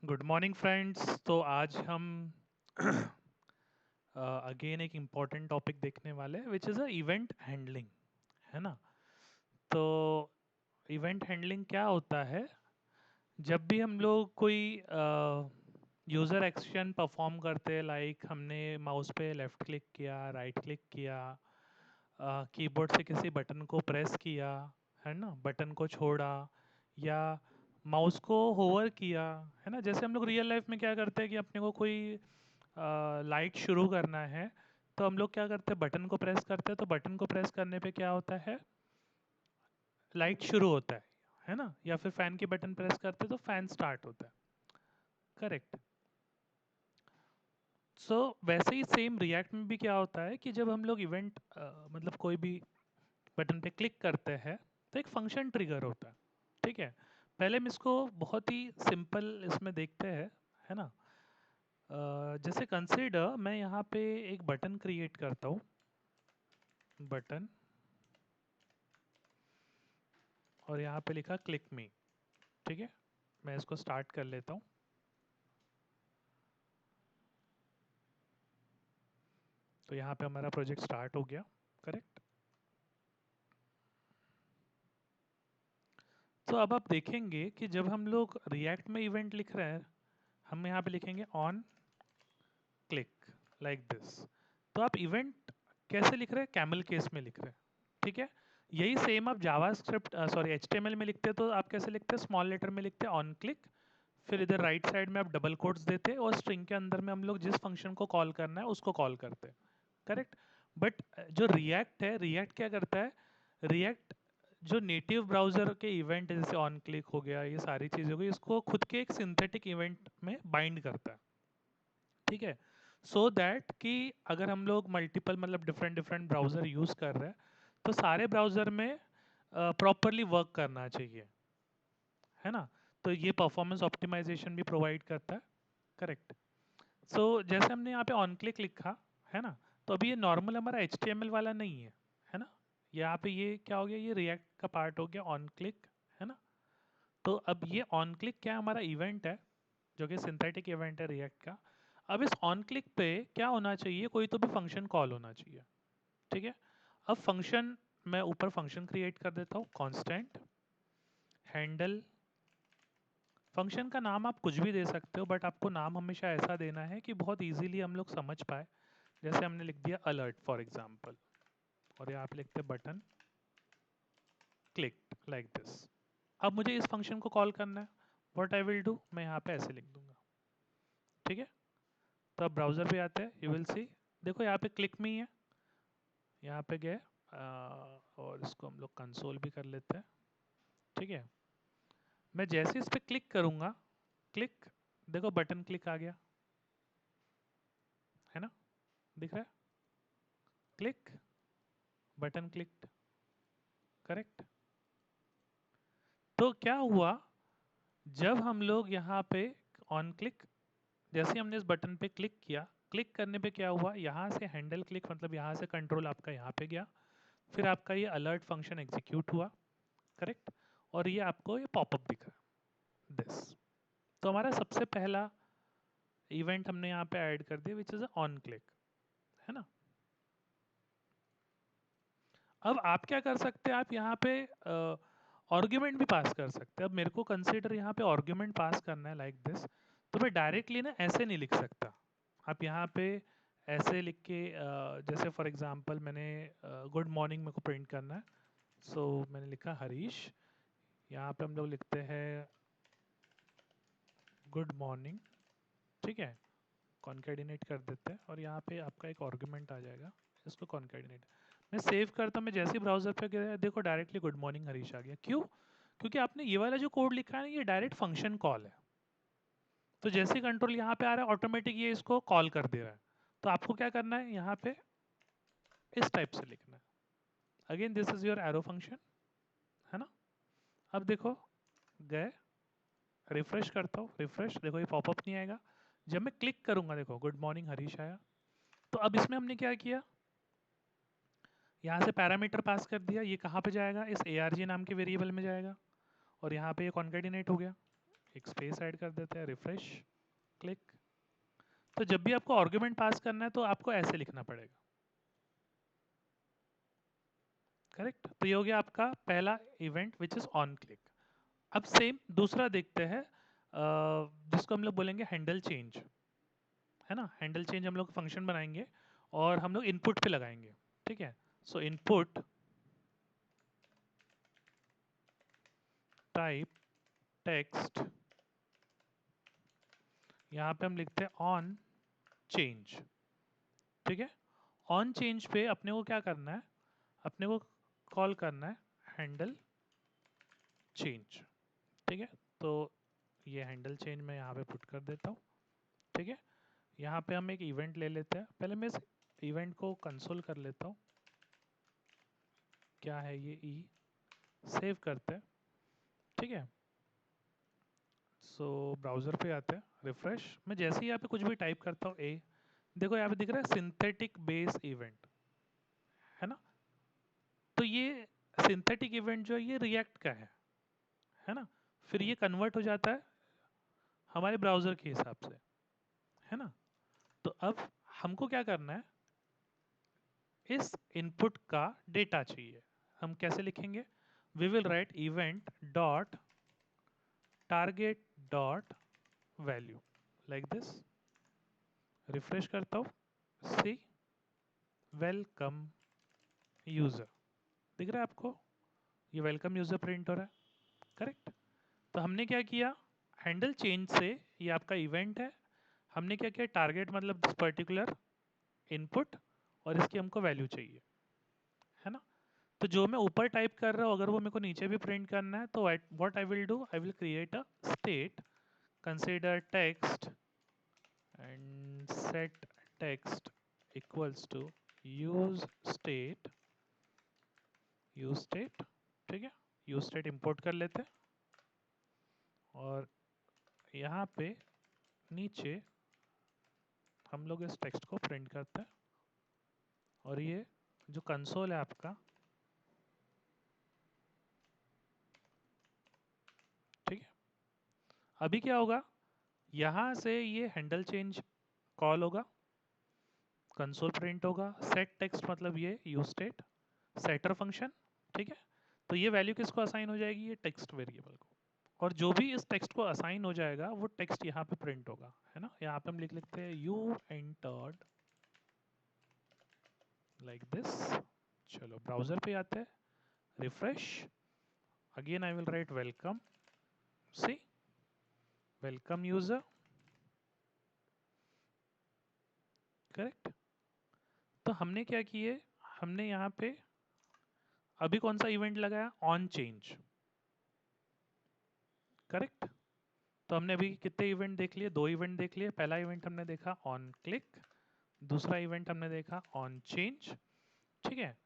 Good morning friends. तो आज हम अगेन एक इम्पॉर्टेंट टॉपिक देखने वाले हैं which is a event handling. है ना? तो इवेंट हैंडलिंग क्या होता है? जब भी हम लोग कोई यूज़र एक्शन परफॉर्म करते हैं, लाइक हमने माउस पे लेफ़्ट क्लिक किया, राइट क्लिक किया, कीबोर्ड से किसी बटन को प्रेस किया, है ना, बटन को छोड़ा, या माउस को होवर किया, है ना। जैसे हम लोग रियल लाइफ में क्या करते हैं कि अपने को कोई लाइट शुरू करना है, तो हम लोग क्या करते हैं, बटन को प्रेस करते हैं। तो बटन को प्रेस करने पे क्या होता है, लाइट शुरू होता है ना। या फिर फैन की बटन प्रेस करते हैं तो फैन स्टार्ट होता है। करेक्ट। सो वैसे ही सेम रिएक्ट में भी क्या होता है कि जब हम लोग इवेंट मतलब कोई भी बटन पे क्लिक करते हैं तो एक फंक्शन ट्रिगर होता है। ठीक है। पहले हम इसको बहुत ही सिंपल इसमें देखते हैं, है ना। जैसे कंसीडर मैं यहाँ पे एक बटन क्रिएट करता हूँ, बटन, और यहाँ पे लिखा क्लिक मी। ठीक है। मैं इसको स्टार्ट कर लेता हूँ। तो यहाँ पे हमारा प्रोजेक्ट स्टार्ट हो गया। करेक्ट। तो अब आप देखेंगे कि जब हम लोग रिएक्ट में इवेंट लिख रहे हैं, हम यहाँ पे लिखेंगे ऑन क्लिक, लाइक दिस। तो आप इवेंट कैसे लिख रहे हैं? कैमल केस में लिख रहे हैं। ठीक है। यही सेम आप जावा स्क्रिप्ट सॉरी HTML में लिखते हैं तो आप कैसे लिखते हैं? स्मॉल लेटर में लिखते हैं ऑन क्लिक, फिर इधर राइट साइड में आप डबल कोट्स देते हैं, और स्ट्रिंग के अंदर में हम लोग जिस फंक्शन को कॉल करना है उसको कॉल करते हैं। करेक्ट। बट जो रिएक्ट है, रिएक्ट क्या करता है? रिएक्ट जो नेटिव ब्राउजर के इवेंट जैसे ऑन क्लिक हो गया, ये सारी चीज़ें हो गई, इसको खुद के एक सिंथेटिक इवेंट में बाइंड करता है। ठीक है। सो दैट कि अगर हम लोग मल्टीपल मतलब डिफरेंट डिफरेंट ब्राउज़र यूज़ कर रहे हैं तो सारे ब्राउज़र में प्रॉपरली वर्क करना चाहिए, है ना। तो ये परफॉर्मेंस ऑप्टिमाइजेशन भी प्रोवाइड करता है। करेक्ट। सो जैसे हमने यहाँ पे ऑन क्लिक लिखा, है ना, तो अभी ये नॉर्मल हमारा HTML वाला नहीं है ना। यहाँ पे ये क्या हो गया, ये रिएक्ट का पार्ट हो गया ऑन क्लिक, है ना। तो अब ये ऑन क्लिक क्या हमारा इवेंट है, जो कि सिंथेटिक इवेंट है रिएक्ट का। अब इस ऑन क्लिक पे क्या होना चाहिए, कोई तो भी फंक्शन कॉल होना चाहिए। ठीक है। अब फंक्शन, मैं ऊपर फंक्शन क्रिएट कर देता हूँ, कांस्टेंट हैंडल। फंक्शन का नाम आप कुछ भी दे सकते हो, बट आपको नाम हमेशा ऐसा देना है कि बहुत इजीली हम लोग समझ पाए। जैसे हमने लिख दिया अलर्ट फॉर एग्जांपल, और यहाँ पे लिखते बटन क्लिक, लाइक दिस। अब मुझे इस फंक्शन को कॉल करना है। व्हाट आई विल डू, मैं यहाँ पे ऐसे लिख दूंगा। ठीक है। तो अब ब्राउज़र पे आते हैं, यू विल सी, देखो यहाँ पे क्लिक मी है, यहाँ पे गए, और इसको हम लोग कंसोल भी कर लेते हैं। ठीक है। मैं जैसे इस पे क्लिक करूँगा, क्लिक, देखो बटन क्लिक आ गया, है ना, दिख रहा है, क्लिक, बटन क्लिक। करेक्ट। तो क्या हुआ, जब हम लोग यहाँ पे ऑन क्लिक, जैसे हमने इस बटन पे क्लिक किया, क्लिक करने पे क्या हुआ, यहाँ से हैंडल क्लिक मतलब यहाँ से कंट्रोल आपका यहाँ पे गया, फिर आपका ये अलर्ट फंक्शन एग्जीक्यूट हुआ। करेक्ट। और ये आपको ये पॉपअप दिख रहा है, दिस। तो हमारा सबसे पहला इवेंट हमने यहाँ पे ऐड कर दिया विच इज़ ऑन क्लिक, है ना। अब आप क्या कर सकते हैं, आप यहाँ पे आर्ग्यूमेंट भी पास कर सकते हैं। अब मेरे को कंसीडर यहाँ पे आर्ग्यूमेंट पास करना है लाइक दिस, तो मैं डायरेक्टली ना ऐसे नहीं लिख सकता। आप यहाँ पे ऐसे लिख के जैसे फॉर एग्जांपल मैंने गुड मॉर्निंग मेरे को प्रिंट करना है, सो मैंने लिखा हरीश। यहाँ पे हम लोग लिखते हैं गुड मॉर्निंग। ठीक है। कॉन्केडिनेट कर देते हैं, और यहाँ पे आपका एक आर्गुमेंट आ जाएगा, इसको कॉन्केडिनेट। मैं सेव करता हूँ, मैं जैसे ही ब्राउजर पे गया देखो डायरेक्टली गुड मॉर्निंग हरीश आ गया। क्यों? क्योंकि आपने ये वाला जो कोड लिखा है ना, ये डायरेक्ट फंक्शन कॉल है। तो जैसे ही कंट्रोल यहाँ पे आ रहा है, ऑटोमेटिक ये इसको कॉल कर दे रहा है। तो आपको क्या करना है, यहाँ पे इस टाइप से लिखना है। Again this is your arrow function, है ना। अब देखो, गए, रिफ्रेश करता हूँ, रिफ्रेश, देखो ये पॉपअप नहीं आएगा। जब मैं क्लिक करूंगा देखो गुड मॉर्निंग हरीश आया। तो अब इसमें हमने क्या किया, यहाँ से पैरामीटर पास कर दिया, ये कहाँ पे जाएगा, इस ARG नाम के वेरिएबल में जाएगा, और यहाँ पे ये कॉन्केटिनेट हो गया। एक स्पेस ऐड कर देते हैं, रिफ्रेश, क्लिक। तो जब भी आपको आर्गुमेंट पास करना है तो आपको ऐसे लिखना पड़ेगा, करेक्ट। तो ये हो गया आपका पहला event which is on click. अब सेम दूसरा देखते हैं, जिसको हम लोग बोलेंगे हैंडल चेंज, है ना। हैंडल चेंज हम लोग फंक्शन बनाएंगे और हम लोग इनपुट पे लगाएंगे, ठीक है। सो इनपुट टाइप टेक्स्ट, यहाँ पे हम लिखते हैं ऑन चेंज, ठीक है। ऑन चेंज पे अपने को क्या करना है, अपने को कॉल करना है हैंडल चेंज, ठीक है। तो ये हैंडल चेंज मैं यहाँ पे पुट कर देता हूँ, ठीक है। यहाँ पे हम एक इवेंट ले लेते हैं, पहले मैं इस इवेंट को कंसोल कर लेता हूँ, क्या है ये ई, सेव करते हैं, ठीक है। सो ब्राउज़र पे आते हैं, रिफ्रेश। मैं जैसे ही यहाँ पे कुछ भी टाइप करता हूँ ए, देखो यहाँ पे दिख रहा है सिंथेटिक बेस इवेंट, है ना। तो ये सिंथेटिक इवेंट जो है ये रिएक्ट का है ना। फिर ये कन्वर्ट हो जाता है हमारे ब्राउज़र के हिसाब से, है ना। तो अब हमको क्या करना है, इस इनपुट का डेटा चाहिए। हम कैसे लिखेंगे, we will write event dot target dot value, like this. Refresh करता हूँ, सी वेलकम यूज़र, दिख रहा है आपको, ये वेलकम यूज़र प्रिंट हो रहा है, करेक्ट। तो हमने क्या किया, हैंडल चेंज से, ये आपका इवेंट है, हमने क्या किया, टारगेट मतलब दिस पर्टिकुलर इनपुट, और इसकी हमको वैल्यू चाहिए, है ना। तो जो मैं ऊपर टाइप कर रहा हूँ अगर वो मेरे को नीचे भी प्रिंट करना है तो what I will do, I will create a state, consider text and set text equals to use state, use state, ठीक है। यूज स्टेट इंपोर्ट कर लेते हैं और यहाँ पे नीचे हम लोग इस टेक्स्ट को प्रिंट करते हैं, और ये जो कंसोल है आपका, ठीक है। अभी क्या होगा, यहाँ से ये हैंडल चेंज कॉल होगा, कंसोल प्रिंट होगा, सेट टेक्स्ट मतलब ये यूज स्टेट, सेटर फंक्शन, ठीक है। तो ये वैल्यू किसको असाइन हो जाएगी, ये टेक्स्ट वेरिएबल को, और जो भी इस टेक्स्ट को असाइन हो जाएगा वो टेक्स्ट यहाँ पे प्रिंट होगा, है ना। यहाँ पे हम लिख लेते हैं यू एंटर्ड, लाइक दिस। चलो ब्राउजर पे आते हैं, refresh, again I will write welcome, see welcome user, correct. तो हमने क्या किए, हमने यहाँ पे अभी कौन सा इवेंट लगाया, ऑन चेंज, करेक्ट। तो हमने अभी कितने इवेंट देख लिए, दो इवेंट देख लिए। पहला इवेंट हमने देखा ऑन क्लिक, दूसरा इवेंट हमने देखा ऑन चेंज, ठीक है।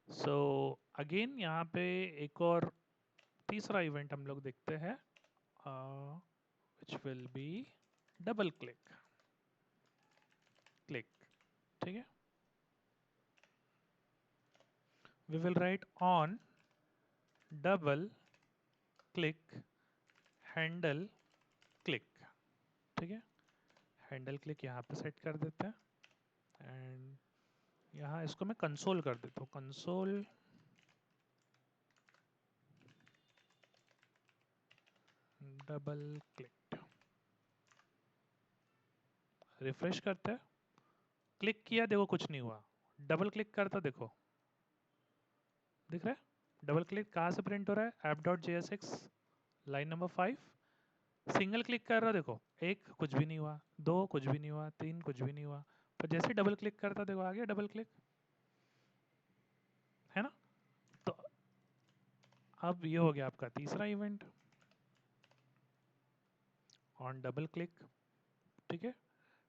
सो अगेन यहाँ पे एक और तीसरा इवेंट हम लोग देखते हैं, which will be double click, click, ठीक है। We will write on double click handle click, ठीक है। हैंडल क्लिक यहाँ पे सेट कर देते हैं एंड यहाँ इसको मैं कंसोल कर देता हूँ, कंसोल डबल क्लिक, रिफ्रेश करते हैं, क्लिक किया, देखो कुछ नहीं हुआ। डबल क्लिक करता, देखो दिख रहा है, डबल क्लिक कहाँ से प्रिंट हो रहा है, app dot JSX line number 5। Single click कर रहा, देखो एक कुछ भी नहीं हुआ, दो कुछ भी नहीं हुआ, तीन कुछ भी नहीं हुआ, पर जैसे डबल क्लिक करता देखो आ गया डबल क्लिक, है ना। तो अब ये हो गया आपका तीसरा इवेंट ऑन डबल क्लिक, ठीक है।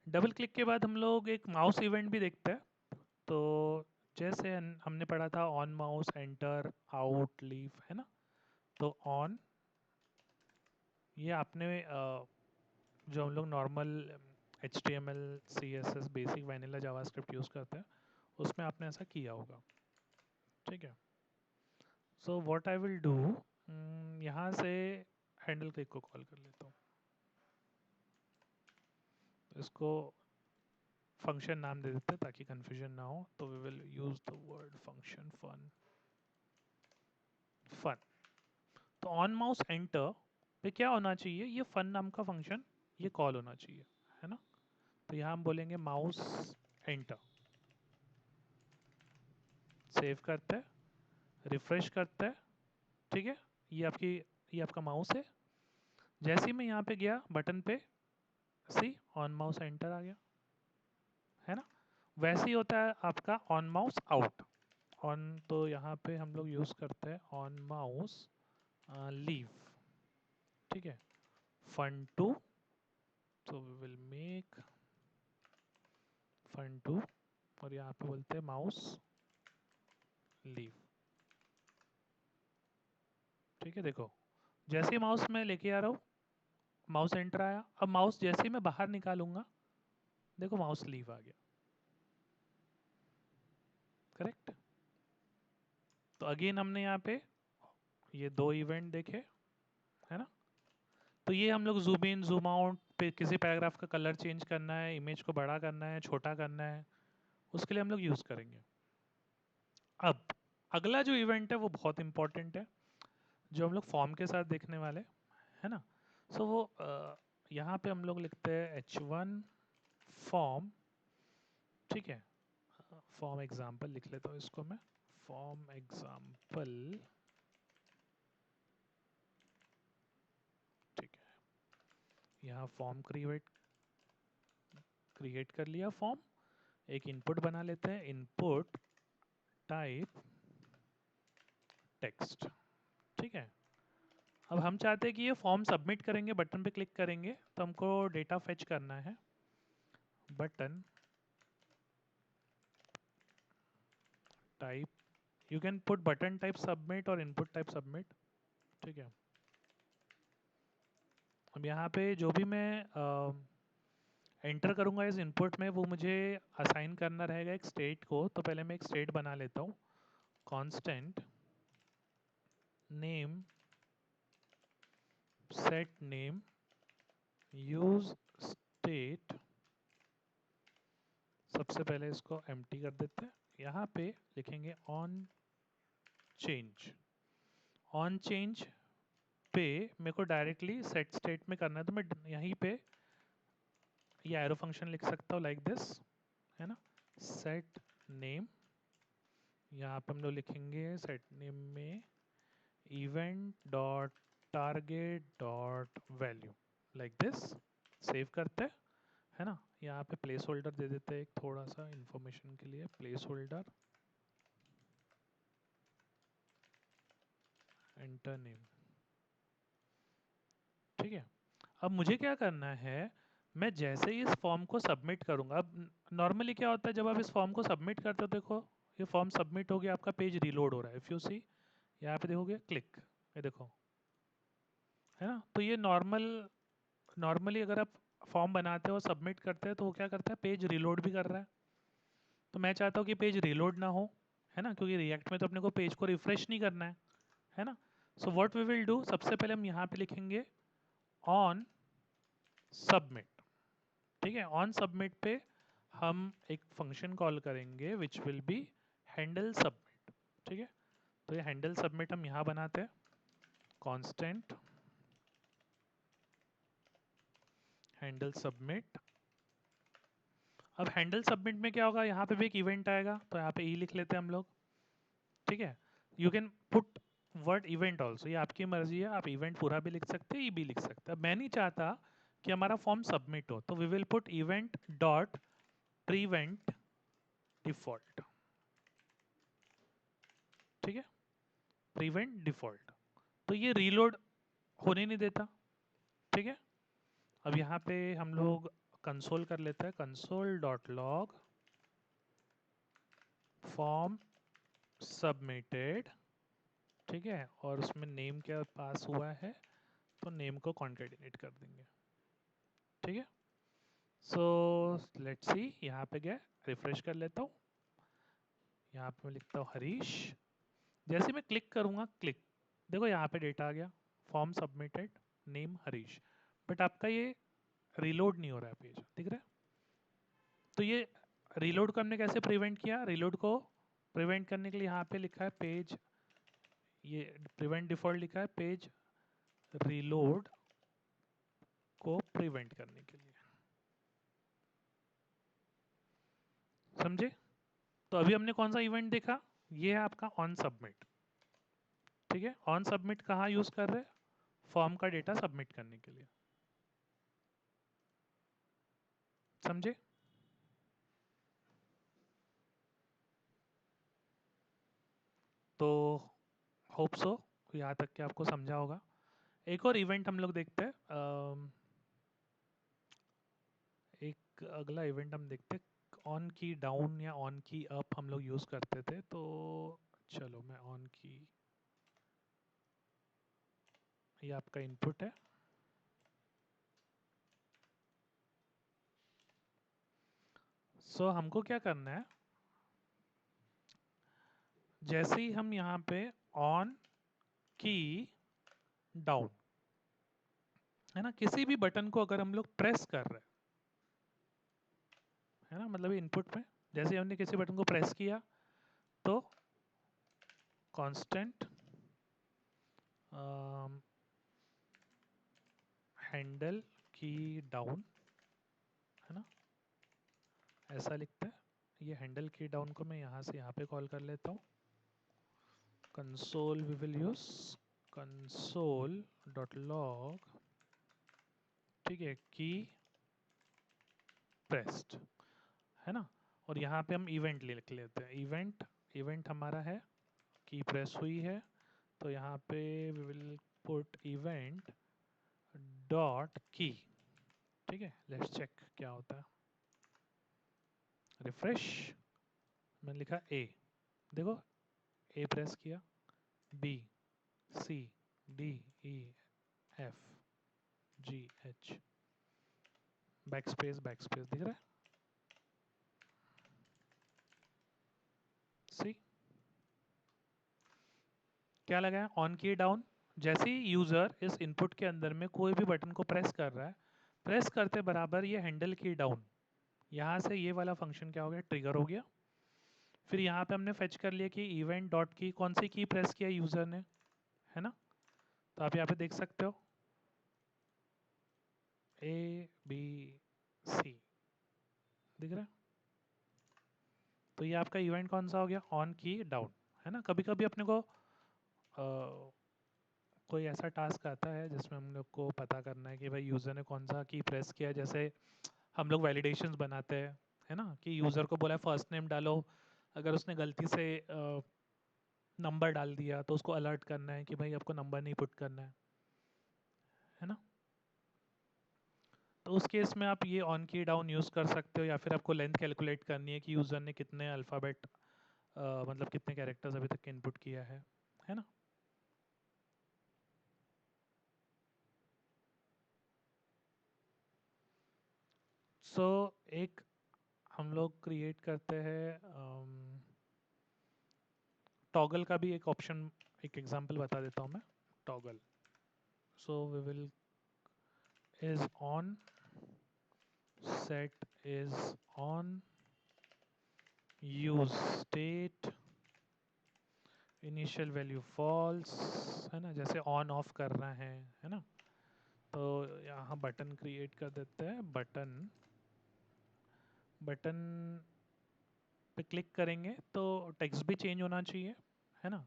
डबल क्लिक के बाद हम लोग एक माउस इवेंट भी देखते हैं। तो जैसे हमने पढ़ा था on mouse enter out leave, है ना। तो ऑन, ये आपने जो हम लोग normal HTML CSS basic vanilla JavaScript use करते हैं उसमें आपने ऐसा किया होगा, ठीक है। So what I will do, यहाँ से हैंडल क्लिक को कॉल कर लेता हूँ, इसको फंक्शन नाम दे देते हैं ताकि कंफ्यूजन ना हो। तो we will use the word function fun. Fun. तो ऑन माउस एंटर पे क्या होना चाहिए, ये फन नाम का फंक्शन ये कॉल होना चाहिए, है ना। तो यहाँ हम बोलेंगे माउस एंटर, सेव करते हैं, रिफ्रेश करते हैं, ठीक है। ये आपका माउस है। जैसे ही मैं यहाँ पे गया बटन पे, सी ऑन माउस एंटर आ गया, है ना। वैसे ही होता है आपका ऑन माउस आउट। ऑन तो यहाँ पे हम लोग यूज करते हैं ऑन माउस लीव, ठीक है। फन टू, तो we will make fun two, और यहाँ पे बोलते हैं माउस लीव, ठीक है। देखो जैसे ही माउस में लेके आ रहा हूँ, माउस एंटर आया। अब माउस जैसे ही मैं बाहर निकालूंगा, देखो माउस लीव आ गया, करेक्ट। तो अगेन हमने यहाँ पे ये दो इवेंट देखे, है ना। तो ये हम लोग जूम इन जूम आउट पे, किसी पैराग्राफ का कलर चेंज करना है, इमेज को बड़ा करना है, छोटा करना है, उसके लिए हम लोग यूज करेंगे। अब अगला जो इवेंट है वो बहुत इंपॉर्टेंट है, जो हम लोग फॉर्म के साथ देखने वाले, है ना। सो वो यहाँ पे हम लोग लिखते हैं h1 फॉर्म, ठीक है। फॉर्म एग्जाम्पल लिख लेता हूँ इसको मैं, फॉर्म एग्जाम्पल, ठीक है। यहाँ फॉर्म क्रिएट कर लिया फॉर्म। एक इनपुट बना लेते हैं, इनपुट टाइप टेक्स्ट, ठीक है। अब हम चाहते हैं कि ये फॉर्म सबमिट करेंगे, बटन पे क्लिक करेंगे तो हमको डेटा फेच करना है। Button type, you can put button type submit और इनपुट टाइप सबमिट, ठीक है। अब यहाँ पे जो भी मैं एंटर करूँगा इस इनपुट में, वो मुझे असाइन करना रहेगा एक स्टेट को। तो पहले मैं एक स्टेट बना लेता हूँ, constant name set name use state. सबसे पहले इसको एम्प्टी कर देते हैं। यहाँ पे लिखेंगे ऑन चेंज। ऑन चेंज पे मेरे को डायरेक्टली सेट स्टेट में करना है, तो मैं यहीं पे ये एरो फंक्शन लिख सकता हूँ लाइक दिस, है ना। सेट नेम, यहाँ पे हम लोग लिखेंगे सेट नेम में event dot target dot value, like this. Save करते हैं, है ना। यहाँ पे प्लेस होल्डर दे देते हैं एक, थोड़ा सा इंफॉर्मेशन के लिए, प्लेस होल्डर एंटर नेम, ठीक है। अब मुझे क्या करना है, मैं जैसे ही इस फॉर्म को सबमिट करूंगा, अब नॉर्मली क्या होता है जब आप इस फॉर्म को सबमिट करते हो, देखो ये फॉर्म सबमिट हो गया, आपका पेज रीलोड हो रहा है। इफ यू सी यहाँ पे देखोगे क्लिक, ये देखो, है ना। तो ये नॉर्मली अगर आप फॉर्म बनाते हो सबमिट करते हैं तो वो क्या करता है, पेज रीलोड भी कर रहा है। तो मैं चाहता हूँ कि पेज रीलोड ना हो, है ना, क्योंकि रिएक्ट में तो अपने को पेज को रिफ्रेश नहीं करना है ना। So what we will do, सबसे पहले हम यहाँ पे लिखेंगे ऑन सबमिट, ठीक है। ऑन सबमिट पे हम एक फंक्शन कॉल करेंगे विच विल बी हैंडल सबमिट, ठीक है। तो ये हैंडल सबमिट हम यहाँ बनाते हैं, कांस्टेंट हैंडल सबमिट। अब हैंडल सबमिट में क्या होगा, यहाँ पे भी एक इवेंट आएगा, तो यहाँ पे ई लिख लेते हैं हम लोग, ठीक है। You can put word event also, ये आपकी मर्जी है, आप इवेंट पूरा भी लिख सकते हैं, ई भी लिख सकते हैं। मैं नहीं चाहता कि हमारा फॉर्म सबमिट हो, तो we will put event dot prevent default, ठीक है। प्रीवेंट डिफॉल्ट, तो ये रीलोड होने नहीं देता, ठीक है। अब यहाँ पे हम लोग कंसोल कर लेते हैं, console dot log form submitted, ठीक है। और उसमें नेम क्या पास हुआ है, तो नेम को कॉन्केटिनेट कर देंगे, ठीक है। सो लेट्स सी, यहाँ पे गया, रिफ्रेश कर लेता हूँ। यहाँ पे मैं लिखता हूँ हरीश। जैसे मैं क्लिक करूँगा, क्लिक, देखो यहाँ पे डेटा आ गया, form submitted, name Harish, but आपका ये रीलोड नहीं हो रहा है पेज, दिख रहा है? तो ये रीलोड को हमने कैसे प्रिवेंट किया? रीलोड को प्रिवेंट करने के लिए यहाँ पे लिखा है पेज, ये प्रिवेंट डिफॉल्ट लिखा है, पेज रीलोड को प्रिवेंट करने के लिए, समझे? तो अभी हमने कौन सा इवेंट देखा? ये है आपका ऑन सबमिट, ठीक है? ऑन सबमिट कहाँ यूज कर रहे हैं? फॉर्म का डेटा सबमिट करने के लिए, समझे? तो होप सो यहाँ तक कि आपको समझा होगा। एक और इवेंट हम लोग देखते हैं, एक अगला इवेंट हम देखते हैं, ऑन की डाउन या ऑन की अप हम लोग यूज करते थे। तो चलो मैं ऑन की, ये आपका इनपुट है, सो हमको क्या करना है, जैसे ही हम यहाँ पे ऑन की डाउन, है ना, किसी भी बटन को अगर हम लोग प्रेस कर रहे हैं, है ना, मतलब इनपुट में जैसे हमने किसी बटन को प्रेस किया तो कांस्टेंट हैंडल की डाउन, है ना, ऐसा लिखते हैं। ये हैंडल की डाउन को मैं यहाँ से यहाँ पे कॉल कर लेता हूँ। Console we will use console dot log, ठीक है, की प्रेस्ड, है ना। और यहाँ पे हम इवेंट लिख लेते हैं, इवेंट, इवेंट हमारा है की प्रेस हुई है, तो यहाँ पे we will put event dot key, ठीक है। लेट्स चेक क्या होता है, रिफ्रेश, मैंने लिखा ए, देखो ए प्रेस किया, बी, सी, डी, ई, एफ, जी, एच, बैक स्पेस दिख रहा है, सी क्या लगा है, ऑन की डाउन। जैसे ही यूजर इस इनपुट के अंदर में कोई भी बटन को प्रेस कर रहा है, प्रेस करते बराबर ये हैंडल की डाउन, यहाँ से ये वाला फंक्शन क्या हो गया, ट्रिगर हो गया। फिर यहाँ पे हमने फेच कर लिया कि इवेंट डॉट की, कौन सी की प्रेस किया यूजर ने, है ना। तो आप यहाँ पे देख सकते हो ए बी सी, दिख रहा है। तो ये आपका इवेंट कौन सा हो गया, ऑन की डाउन, है ना। कभी कभी अपने को कोई ऐसा टास्क आता है जिसमें हम लोग को पता करना है कि भाई यूज़र ने कौन सा की प्रेस किया। जैसे हम लोग वैलिडेशंस बनाते हैं, है ना, कि यूज़र को बोला है फर्स्ट नेम डालो, अगर उसने गलती से नंबर डाल दिया तो उसको अलर्ट करना है कि भाई आपको नंबर नहीं पुट करना है ना। तो उस केस में आप ये ऑन की डाउन यूज़ कर सकते हो, या फिर आपको लेंथ कैलकुलेट करनी है कि यूज़र ने कितने अल्फ़ाबेट, मतलब कितने कैरेक्टर्स अभी तक इनपुट किया है ना। सो एक हम लोग क्रिएट करते हैं, टॉगल का भी एक ऑप्शन, एक एग्जांपल बता देता हूँ मैं, toggle. So we will is on, set is on, use state, initial value false, है ना, जैसे ऑन ऑफ करना है ना। तो यहाँ बटन क्रिएट कर देते हैं, बटन, बटन पे क्लिक करेंगे तो टेक्स्ट भी चेंज होना चाहिए, है ना।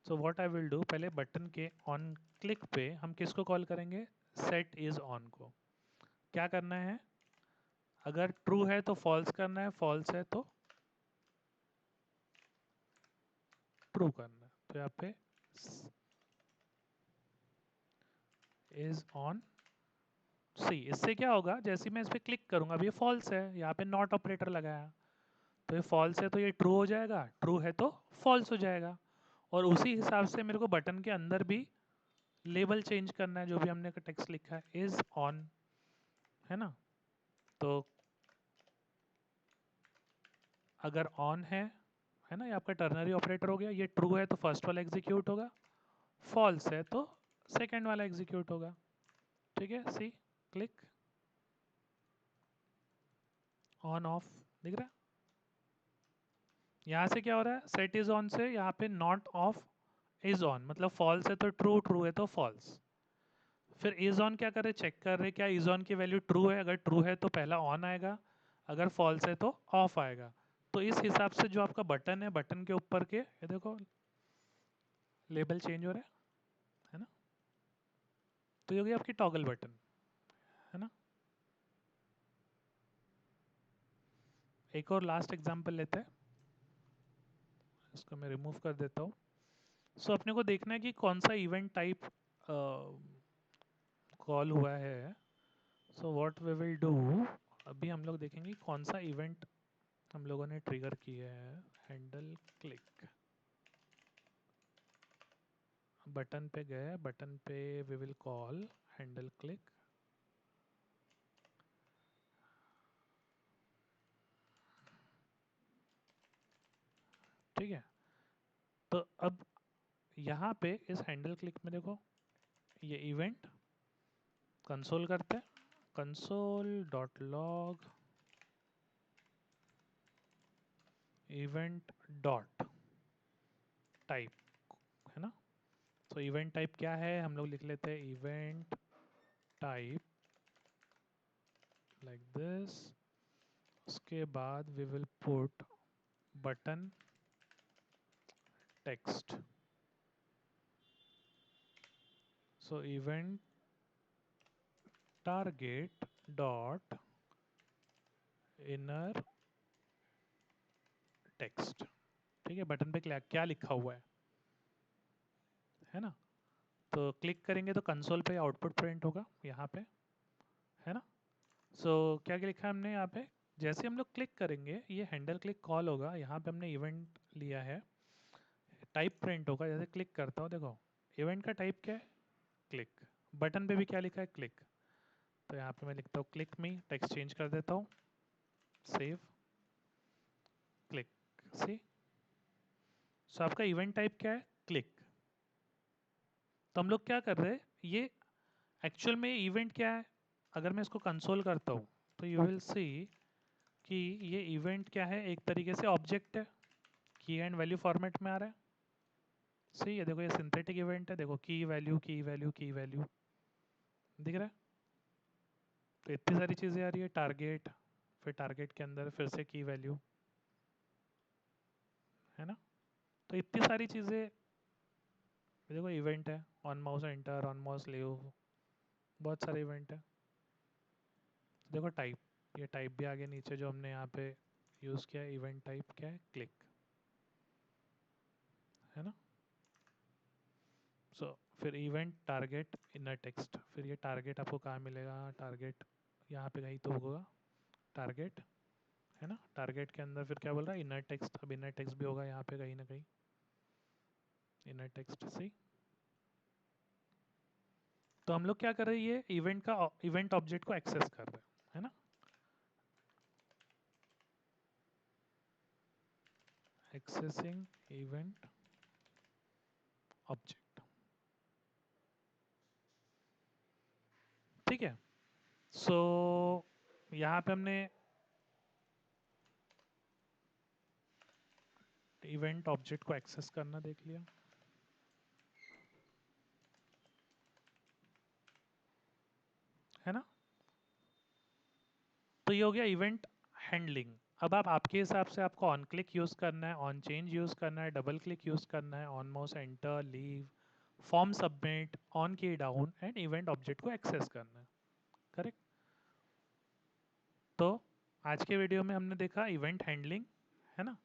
So what I will do, पहले बटन के ऑन क्लिक पे हम किसको कॉल करेंगे, सेट इज ऑन को। क्या करना है, अगर ट्रू है तो फॉल्स करना है, फॉल्स है तो ट्रू करना है। तो यहाँ पे इज ऑन सी, इससे क्या होगा, जैसे मैं इस पर क्लिक करूंगा, अब ये फॉल्स है, यहाँ पे नॉट ऑपरेटर लगाया, तो ये फॉल्स है तो ये ट्रू हो जाएगा, ट्रू है तो फॉल्स हो जाएगा। और उसी हिसाब से मेरे को बटन के अंदर भी लेबल चेंज करना है, जो भी हमने टेक्स्ट लिखा है इज ऑन, है ना। तो अगर ऑन है ना, ये आपका टर्नरी ऑपरेटर हो गया, ये ट्रू है तो फर्स्ट वाला एग्जीक्यूट होगा, फॉल्स है तो सेकेंड वाला एग्जीक्यूट होगा। ठीक है, सी क्लिक ऑन ऑफ दिख रहा है। यहाँ से क्या हो रहा है, सेट इज ऑन से यहाँ पे नॉट ऑफ इज ऑन, मतलब फॉल्स है तो ट्रू, ट्रू है तो फॉल्स। फिर इज ऑन क्या कर रहे, चेक कर रहे क्या इज ऑन की वैल्यू ट्रू है, अगर ट्रू है तो पहला ऑन आएगा, अगर फॉल्स है तो ऑफ आएगा। तो इस हिसाब से जो आपका बटन है, बटन के ऊपर के ये देखो लेबल चेंज हो रहा है ना। तो ये हो गई आपकी टॉगल बटन, है ना। एक और लास्ट एग्जांपल लेते हैं, इसको मैं रिमूव कर देता हूँ। सो अपने को देखना है कि कौन सा इवेंट टाइप कॉल हुआ है। So what we will do, अभी हम लोग देखेंगे कौन सा इवेंट हम लोगों ने ट्रिगर किया है। हैंडल क्लिक, बटन पे गए, बटन पे we will call handle click. ठीक है, तो अब यहाँ पे इस हैंडल क्लिक में देखो ये इवेंट कंसोल करते हैं, console dot log event dot type, है ना। तो इवेंट टाइप क्या है, हम लोग लिख लेते हैं इवेंट टाइप लाइक दिस। उसके बाद we will put button text. So event target dot inner text. ठीक है, बटन पे क्या क्या लिखा हुआ है ना। तो क्लिक करेंगे तो कंसोल पे आउटपुट प्रिंट होगा यहाँ पे, है ना। सो क्या क्या लिखा है हमने यहाँ पे, जैसे हम लोग क्लिक करेंगे ये हैंडल क्लिक कॉल होगा, यहाँ पे हमने इवेंट लिया है, टाइप प्रिंट होगा। जैसे क्लिक करता हूँ देखो इवेंट का टाइप क्या है, क्लिक। बटन पे भी क्या लिखा है, क्लिक। तो यहाँ पे मैं लिखता हूँ क्लिक मी, टेक्स्ट चेंज कर देता हूँ, सेव, क्लिक, सी। सो आपका इवेंट टाइप क्या है, क्लिक। तो हम लोग क्या कर रहे हैं, ये एक्चुअल में इवेंट क्या है, अगर मैं इसको कंसोल करता हूँ तो यू विल सी कि ये इवेंट क्या है, एक तरीके से ऑब्जेक्ट है, की एंड वैल्यू फॉर्मेट में आ रहा है। सही है, देखो ये सिंथेटिक इवेंट है, देखो की वैल्यू की वैल्यू की वैल्यू दिख रहा है। तो इतनी सारी चीज़ें आ रही है, टारगेट, फिर टारगेट के अंदर फिर से की वैल्यू, है ना। तो इतनी सारी चीज़ें, देखो इवेंट है, on mouse enter, on mouse leave, बहुत सारे इवेंट है। देखो टाइप, ये टाइप भी आगे नीचे जो हमने यहाँ पे यूज़ किया है, इवेंट टाइप क्या है, क्लिक, है ना। सो फिर इवेंट टारगेट इनर टेक्स्ट, फिर ये टारगेट आपको कहाँ मिलेगा, टारगेट यहाँ पे कहीं तो होगा टारगेट, है ना। टारगेट के अंदर फिर क्या बोल रहा है, इनर टेक्स्ट। अब इनर टेक्स्ट भी होगा यहाँ पे कहीं ना कहीं, इनर टेक्स्ट सी। तो हम लोग क्या कर रहे हैं, ये इवेंट का इवेंट ऑब्जेक्ट को एक्सेस कर रहे हैं, है ना। एक्सेसिंग इवेंट ऑब्जेक्ट, ठीक है। सो यहाँ पे हमने इवेंट ऑब्जेक्ट को एक्सेस करना देख लिया, है ना। तो ये हो गया इवेंट हैंडलिंग। अब आप आपके हिसाब से आपको ऑन क्लिक यूज़ करना है, ऑन चेंज यूज़ करना है, डबल क्लिक यूज़ करना है, on mouse enter, leave, form submit, on की डाउन एंड इवेंट ऑब्जेक्ट को एक्सेस करना है, करेक्ट। तो आज के वीडियो में हमने देखा इवेंट हैंडलिंग, है ना।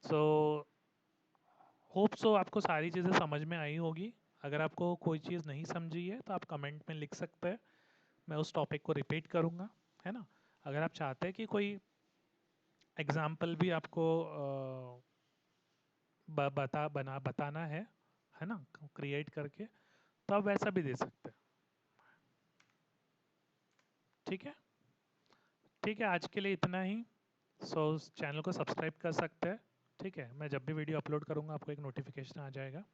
सो होप सो आपको सारी चीज़ें समझ में आई होगी। अगर आपको कोई चीज़ नहीं समझी है तो आप कमेंट में लिख सकते हैं, मैं उस टॉपिक को रिपीट करूँगा, है ना। अगर आप चाहते हैं कि कोई एग्जाम्पल भी आपको बताना है ना, क्रिएट करके, तो आप वैसा भी दे सकते हैं। ठीक है, ठीक है, आज के लिए इतना ही। सो चैनल को सब्सक्राइब कर सकते हैं, ठीक है। मैं जब भी वीडियो अपलोड करूँगा आपको एक नोटिफिकेशन आ जाएगा।